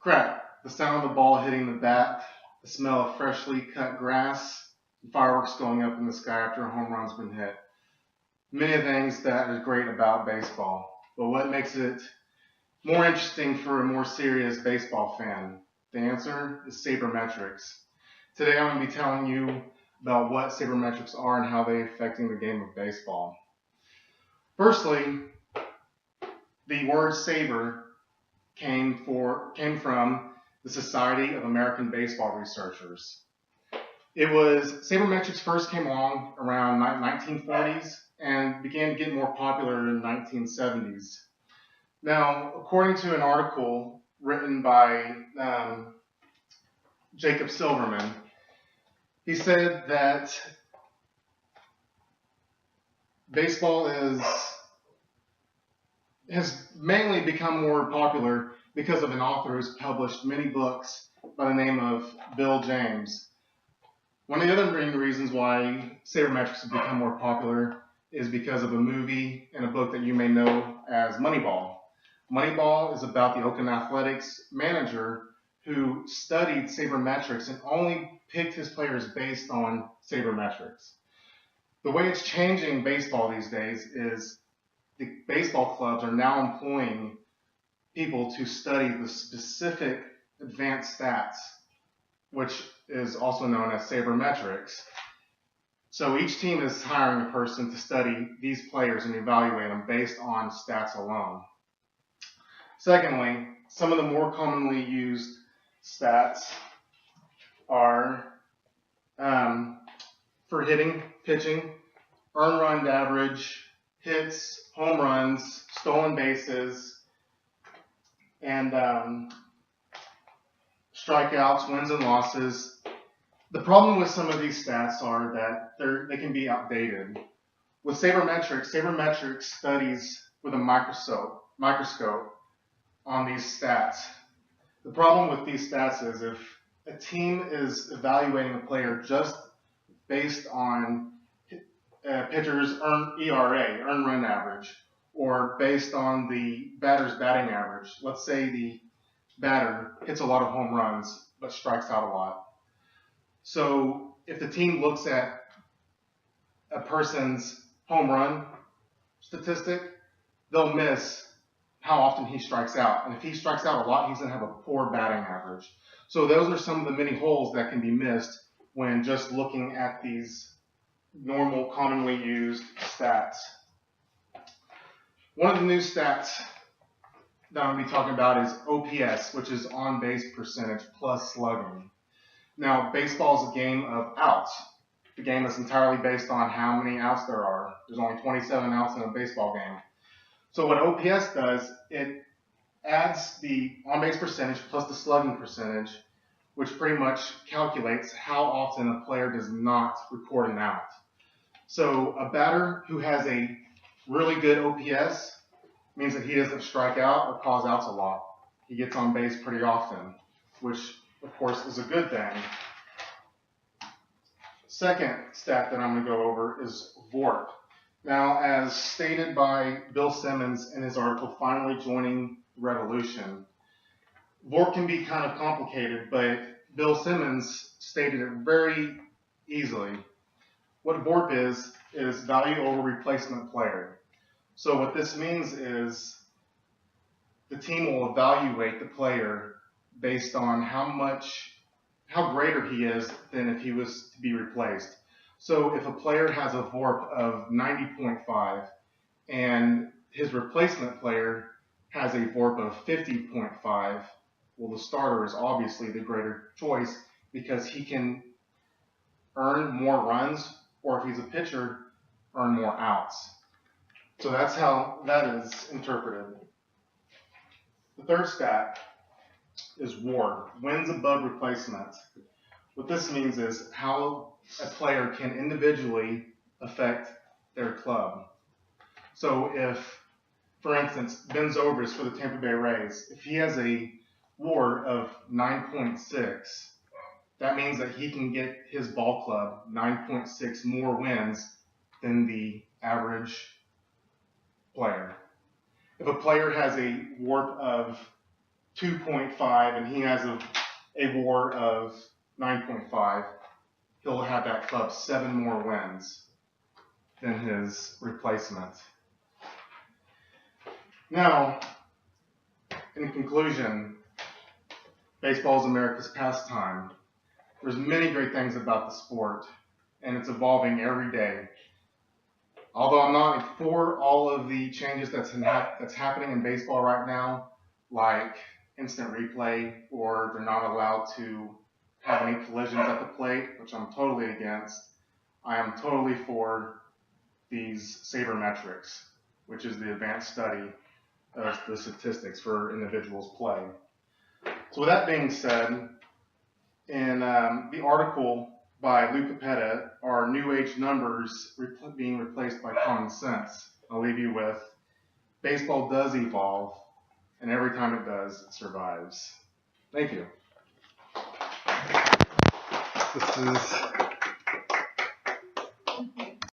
Crack, the sound of the ball hitting the bat, the smell of freshly cut grass, and fireworks going up in the sky after a home run's been hit. Many things that is great about baseball. But what makes it more interesting for a more serious baseball fan? The answer is sabermetrics. Today I'm going to be telling you about what sabermetrics are and how they're affecting the game of baseball. Firstly, the word saber came from the Society of American Baseball Researchers. Sabermetrics first came along around 1940s and began to get more popular in the 1970s. Now, according to an article written by Jacob Silverman, he said that baseball has mainly become more popular because of an author who's published many books by the name of Bill James. One of the other main reasons why sabermetrics have become more popular is because of a movie and a book that you may know as Moneyball. Moneyball is about the Oakland Athletics manager who studied sabermetrics and only picked his players based on sabermetrics. The way it's changing baseball these days is the baseball clubs are now employing people to study the specific advanced stats, which is also known as sabermetrics. So each team is hiring a person to study these players and evaluate them based on stats alone. Secondly, some of the more commonly used stats are for hitting, pitching, earned run average, hits, home runs, stolen bases, and strikeouts, wins and losses. The problem with some of these stats are that they can be outdated. With sabermetrics studies with a microscope on these stats. The problem with these stats is if a team is evaluating a player just based on pitcher's ERA, earned run average, or based on the batter's batting average. Let's say the batter hits a lot of home runs but strikes out a lot. So if the team looks at a person's home run statistic, they'll miss how often he strikes out. And if he strikes out a lot, he's going to have a poor batting average. So those are some of the many holes that can be missed when just looking at these normal, commonly used stats. One of the new stats that I'm going to be talking about is OPS, which is on-base percentage plus slugging. Now, baseball is a game of outs. The game is entirely based on how many outs there are. There's only 27 outs in a baseball game. So what OPS does, it adds the on-base percentage plus the slugging percentage, which pretty much calculates how often a player does not record an out. So a batter who has a really good OPS means that he doesn't strike out or cause outs a lot. He gets on base pretty often, which of course is a good thing. Second stat that I'm going to go over is VORP. Now, as stated by Bill Simmons in his article, Finally Joining the Revolution, VORP can be kind of complicated, but Bill Simmons stated it very easily. What VORP is value over replacement player. So what this means is the team will evaluate the player based on how greater he is than if he was to be replaced. So if a player has a VORP of 90.5 and his replacement player has a VORP of 50.5, well, the starter is obviously the greater choice because he can earn more runs, or if he's a pitcher, earn more outs. So that's how that is interpreted. The third stat is WAR, wins above replacement. What this means is how a player can individually affect their club. So if, for instance, Ben Zobrist for the Tampa Bay Rays, if he has a WAR of 9.6, that means that he can get his ball club 9.6 more wins than the average player. If a player has a WARP of 2.5 and he has a WAR of 9.5, he'll have that club 7 more wins than his replacement. Now, in conclusion, baseball is America's pastime. There's many great things about the sport, and it's evolving every day. Although I'm not for all of the changes that's happening in baseball right now, like instant replay, or they're not allowed to have any collisions at the plate, which I'm totally against, I am totally for these sabermetrics, which is the advanced study of the statistics for individuals' play. So with that being said, in the article by Lou Capetta, are New Age numbers being replaced by common sense? I'll leave you with, baseball does evolve, and every time it does, it survives. Thank you. This is